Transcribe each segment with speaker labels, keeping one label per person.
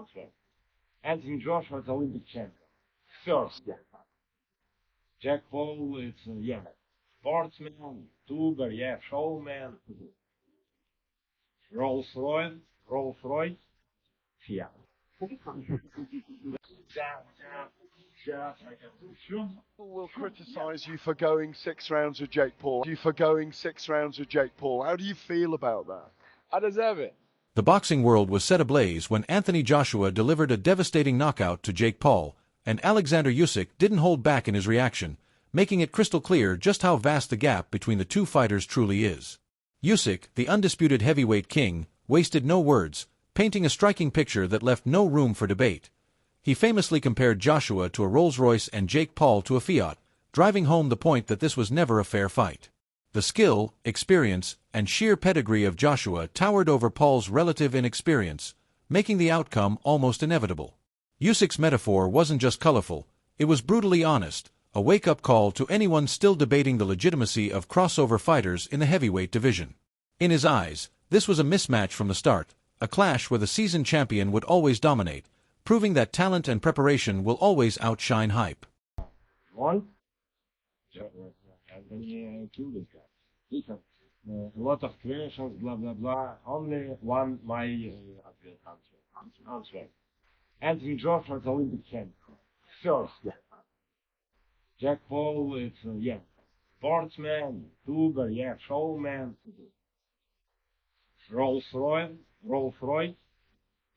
Speaker 1: answer. Anthony Joshua is Olympic champion. First, Jake Paul, it's sportsman, YouTuber, showman. Rolls-Royce, Fiat.
Speaker 2: People will criticize you for going 6 rounds with Jake Paul. How do you feel about that?
Speaker 3: I deserve it.
Speaker 4: The boxing world was set ablaze when Anthony Joshua delivered a devastating knockout to Jake Paul, and Alexander Usyk didn't hold back in his reaction, making it crystal clear just how vast the gap between the two fighters truly is. Usyk, the undisputed heavyweight king, wasted no words, painting a striking picture that left no room for debate. He famously compared Joshua to a Rolls-Royce and Jake Paul to a Fiat, driving home the point that this was never a fair fight. The skill, experience, and sheer pedigree of Joshua towered over Paul's relative inexperience, making the outcome almost inevitable. Usyk's metaphor wasn't just colorful, it was brutally honest, a wake-up call to anyone still debating the legitimacy of crossover fighters in the heavyweight division. In his eyes, this was a mismatch from the start, a clash where the seasoned champion would always dominate, proving that talent and preparation will always outshine hype.
Speaker 1: One, Anthony killed this guy. Listen, a lot of questions, blah blah blah. Only one my answer. Anthony Joshua is Olympic champion. First, Jake Paul, it's sportsman, YouTuber, showman. Rolls-Royce,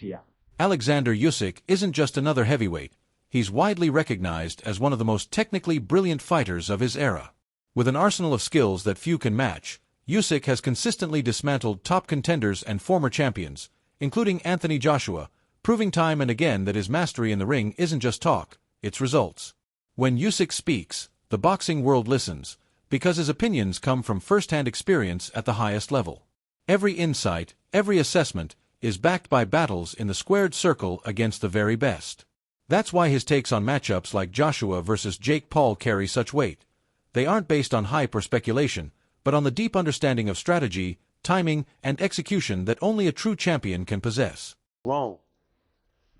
Speaker 1: Fiat.
Speaker 4: Alexander Usyk isn't just another heavyweight, he's widely recognized as one of the most technically brilliant fighters of his era. With an arsenal of skills that few can match, Usyk has consistently dismantled top contenders and former champions, including Anthony Joshua, proving time and again that his mastery in the ring isn't just talk, it's results. When Usyk speaks, the boxing world listens, because his opinions come from first-hand experience at the highest level. Every insight, every assessment, is backed by battles in the squared circle against the very best. That's why his takes on matchups like Joshua versus Jake Paul carry such weight. They aren't based on hype or speculation, but on the deep understanding of strategy, timing, and execution that only a true champion can possess.
Speaker 3: Wrong.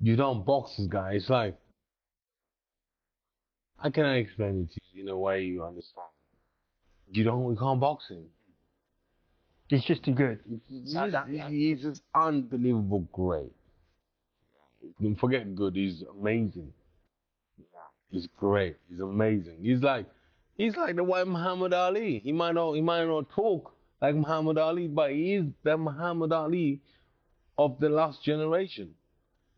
Speaker 3: You don't box this guy. It's like, how can I explain it to you in a way you understand? We can't box him.
Speaker 5: He's just too good.
Speaker 3: He's just unbelievable great. Forget good, he's amazing. He's great, he's amazing. He's like the white Muhammad Ali. He might not talk like Muhammad Ali, but he is the Muhammad Ali of the last generation.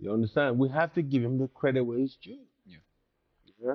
Speaker 3: You understand? We have to give him the credit where it's due. Yeah.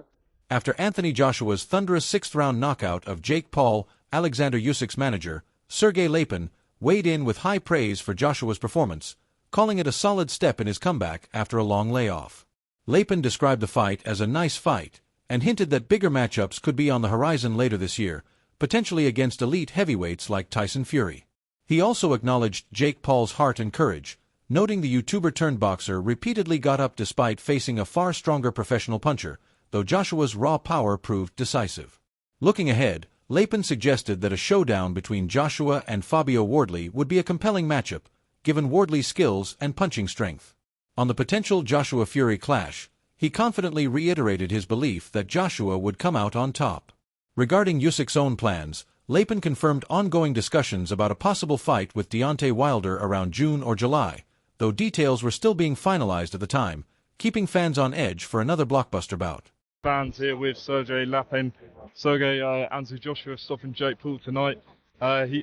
Speaker 4: After Anthony Joshua's thunderous 6th-round knockout of Jake Paul, Alexander Usyk's manager, Sergey Lapin, weighed in with high praise for Joshua's performance, calling it a solid step in his comeback after a long layoff. Lapin described the fight as a nice fight, and hinted that bigger matchups could be on the horizon later this year, potentially against elite heavyweights like Tyson Fury. He also acknowledged Jake Paul's heart and courage, noting the YouTuber-turned-boxer repeatedly got up despite facing a far stronger professional puncher, though Joshua's raw power proved decisive. Looking ahead, Lapin suggested that a showdown between Joshua and Fabio Wardley would be a compelling matchup, given Wardley's skills and punching strength. On the potential Joshua-Fury clash, he confidently reiterated his belief that Joshua would come out on top. Regarding Usyk's own plans, Lapin confirmed ongoing discussions about a possible fight with Deontay Wilder around June or July, though details were still being finalized at the time, keeping fans on edge for another blockbuster bout.
Speaker 6: Fans here with Sergey Lapin. Sergey, Anthony Joshua stopping Jake Paul tonight.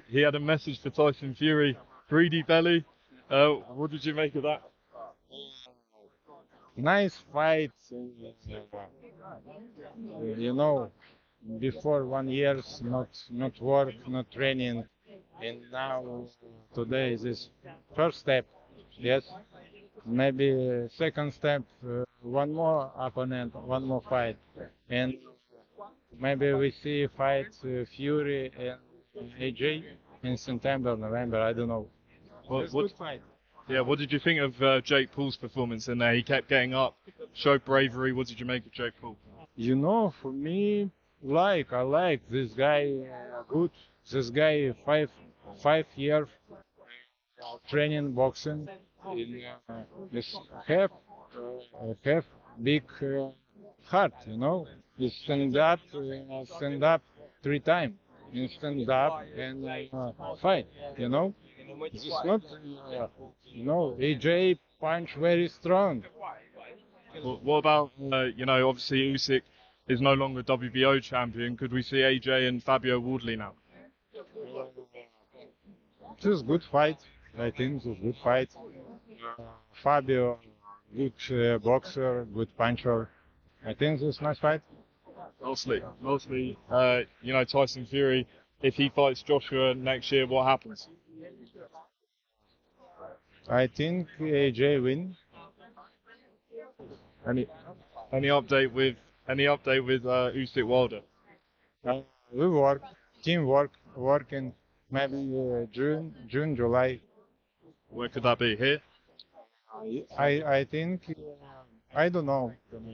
Speaker 6: He had a message for Tyson Fury, greedy belly. What did you make of that?
Speaker 7: Nice fight. You know, before 1 year, not work, not training, and now today this first step. Yes, maybe second step. One more opponent, one more fight, and maybe we see fight Fury and AJ in September, November. I don't know. Good fight.
Speaker 6: Yeah, what did you think of Jake Paul's performance in there? He kept getting up, showed bravery. What did you make of Jake Paul?
Speaker 7: You know, for me, I like this guy good. This guy five years training boxing, in this have big heart, you know. You stand up 3 times. You stand up and fight, you know. It's not, AJ punch very strong.
Speaker 6: What about, obviously Usyk is no longer WBO champion. Could we see AJ and Fabio Wardley now?
Speaker 7: This is good fight. I think this is good fight. Fabio, good boxer, good puncher. I think this is nice fight.
Speaker 6: Mostly, Tyson Fury, if he fights Joshua next year, what happens?
Speaker 7: I think AJ win.
Speaker 6: Any update with Usyk Wilder?
Speaker 7: We work, teamwork, working maybe June, July.
Speaker 6: Where could that be? Here?
Speaker 7: I think, I don't know,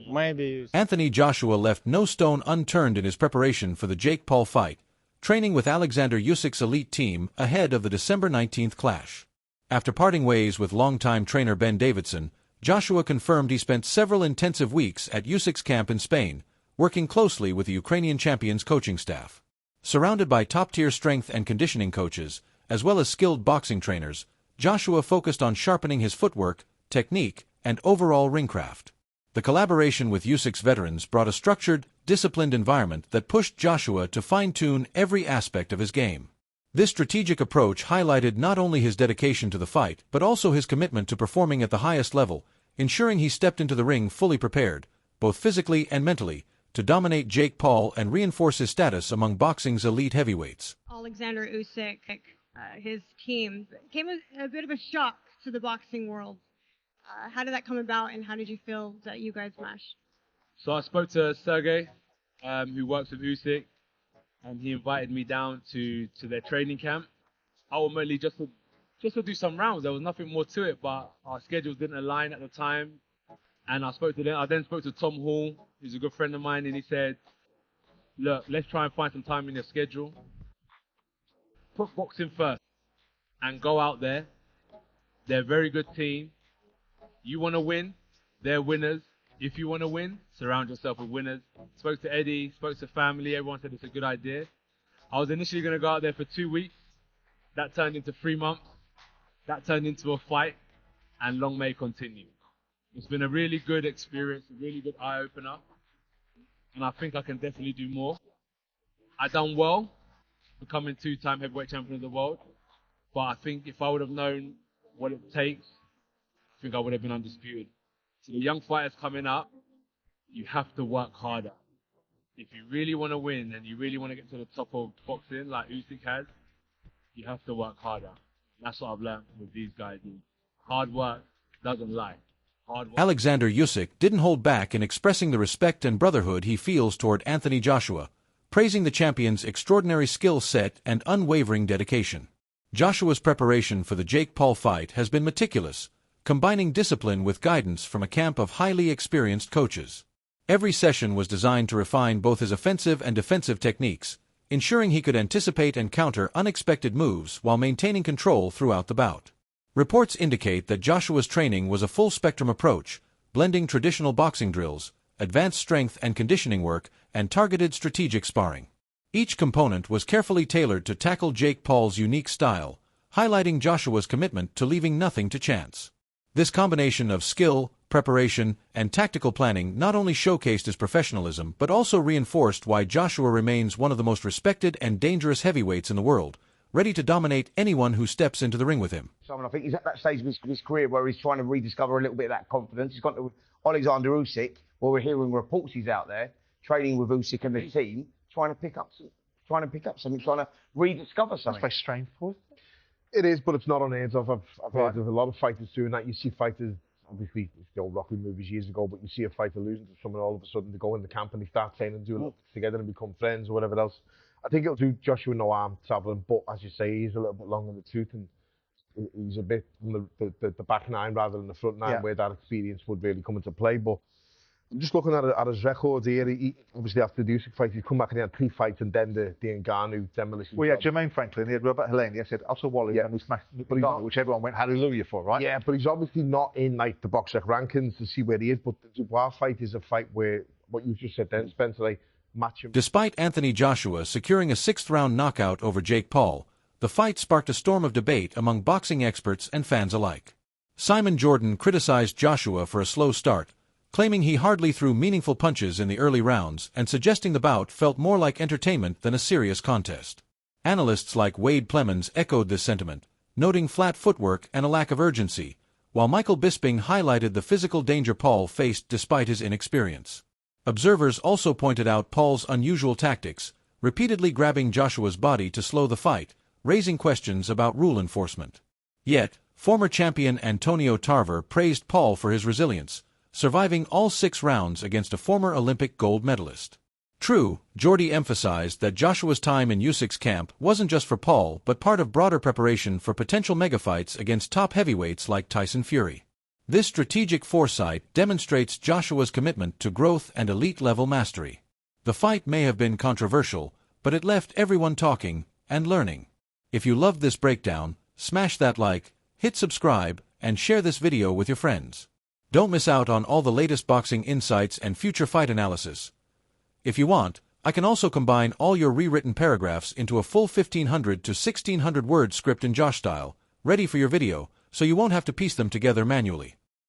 Speaker 7: maybe.
Speaker 4: Anthony Joshua left no stone unturned in his preparation for the Jake Paul fight, training with Alexander Usyk's elite team ahead of the December 19th clash. After parting ways with longtime trainer Ben Davidson, Joshua confirmed he spent several intensive weeks at Usyk's camp in Spain, working closely with the Ukrainian champion's coaching staff. Surrounded by top-tier strength and conditioning coaches, as well as skilled boxing trainers, Joshua focused on sharpening his footwork, technique, and overall ringcraft. The collaboration with Usyk's veterans brought a structured, disciplined environment that pushed Joshua to fine-tune every aspect of his game. This strategic approach highlighted not only his dedication to the fight, but also his commitment to performing at the highest level, ensuring he stepped into the ring fully prepared, both physically and mentally, to dominate Jake Paul and reinforce his status among boxing's elite heavyweights.
Speaker 8: Alexander Usyk, his team, came a bit of a shock to the boxing world. How did that come about, and how did you feel that you guys meshed?
Speaker 9: So I spoke to Sergey, who works with Usyk, and he invited me down to their training camp. Ultimately, just to do some rounds. There was nothing more to it, but our schedules didn't align at the time. And I spoke to them. I then spoke to Tom Hall, who's a good friend of mine, and he said, "Look, let's try and find some time in your schedule. Put boxing first, and go out there. They're a very good team. You want to win, they're winners. If you want to win, surround yourself with winners." Spoke to Eddie, spoke to family, everyone said it's a good idea. I was initially going to go out there for 2 weeks. That turned into 3 months. That turned into a fight, and long may it continue. It's been a really good experience, a really good eye-opener, and I think I can definitely do more. I done well, becoming 2-time heavyweight champion of the world, but I think if I would have known what it takes, I think I would have been undisputed. So the young fighters coming up, you have to work harder. If you really want to win and you really want to get to the top of boxing like Usyk has, you have to work harder. That's what I've learned with these guys. Hard work doesn't lie. Hard work.
Speaker 4: Alexander Usyk didn't hold back in expressing the respect and brotherhood he feels toward Anthony Joshua, praising the champion's extraordinary skill set and unwavering dedication. Joshua's preparation for the Jake Paul fight has been meticulous, combining discipline with guidance from a camp of highly experienced coaches. Every session was designed to refine both his offensive and defensive techniques, ensuring he could anticipate and counter unexpected moves while maintaining control throughout the bout. Reports indicate that Joshua's training was a full-spectrum approach, blending traditional boxing drills, advanced strength and conditioning work, and targeted strategic sparring. Each component was carefully tailored to tackle Jake Paul's unique style, highlighting Joshua's commitment to leaving nothing to chance. This combination of skill, preparation, and tactical planning not only showcased his professionalism but also reinforced why Joshua remains one of the most respected and dangerous heavyweights in the world, ready to dominate anyone who steps into the ring with him.
Speaker 10: I think he's at that stage of his career where he's trying to rediscover a little bit of that confidence. He's gone to Alexander Usyk, where we're hearing reports he's out there training with Usyk and the team, trying to pick up something, trying to rediscover something.
Speaker 2: That's very strange.
Speaker 3: It is, but it's not unheard of. I've heard of a lot of fighters doing that. You see fighters, obviously, it's the old Rocky movies years ago, but you see a fighter losing to someone, all of a sudden they go in the camp and they start training and doing it together and become friends or whatever else. I think it'll do Joshua no harm travelling, but as you say, he's a little bit long in the tooth and he's a bit from the back nine rather than the front nine, where that experience would really come into play. But I'm just looking at his record here. He obviously after the Usyk fight, he's come back and he had 3 fights, and then the Ngannou demolition.
Speaker 11: Well, yeah, Jermaine Franklin, he had Robert Helene, he had Otto Wally, and he smashed Ngannou, which everyone went hallelujah for, right?
Speaker 3: Yeah, but he's obviously not in like the boxer rankings to see where he is. But the Dubois fight is a fight where what you just said then, Spencer, they match him.
Speaker 4: Despite Anthony Joshua securing a 6th-round knockout over Jake Paul, the fight sparked a storm of debate among boxing experts and fans alike. Simon Jordan criticized Joshua for a slow start, claiming he hardly threw meaningful punches in the early rounds and suggesting the bout felt more like entertainment than a serious contest. Analysts like Wade Plemens echoed this sentiment, noting flat footwork and a lack of urgency, while Michael Bisping highlighted the physical danger Paul faced despite his inexperience. Observers also pointed out Paul's unusual tactics, repeatedly grabbing Joshua's body to slow the fight, raising questions about rule enforcement. Yet, former champion Antonio Tarver praised Paul for his resilience, surviving all 6 rounds against a former Olympic gold medalist. True, Jordy emphasized that Joshua's time in Usyk's camp wasn't just for Paul but part of broader preparation for potential megafights against top heavyweights like Tyson Fury. This strategic foresight demonstrates Joshua's commitment to growth and elite-level mastery. The fight may have been controversial, but it left everyone talking and learning. If you loved this breakdown, smash that like, hit subscribe, and share this video with your friends. Don't miss out on all the latest boxing insights and future fight analysis. If you want, I can also combine all your rewritten paragraphs into a full 1,500 to 1,600 word script in Josh style, ready for your video, so you won't have to piece them together manually.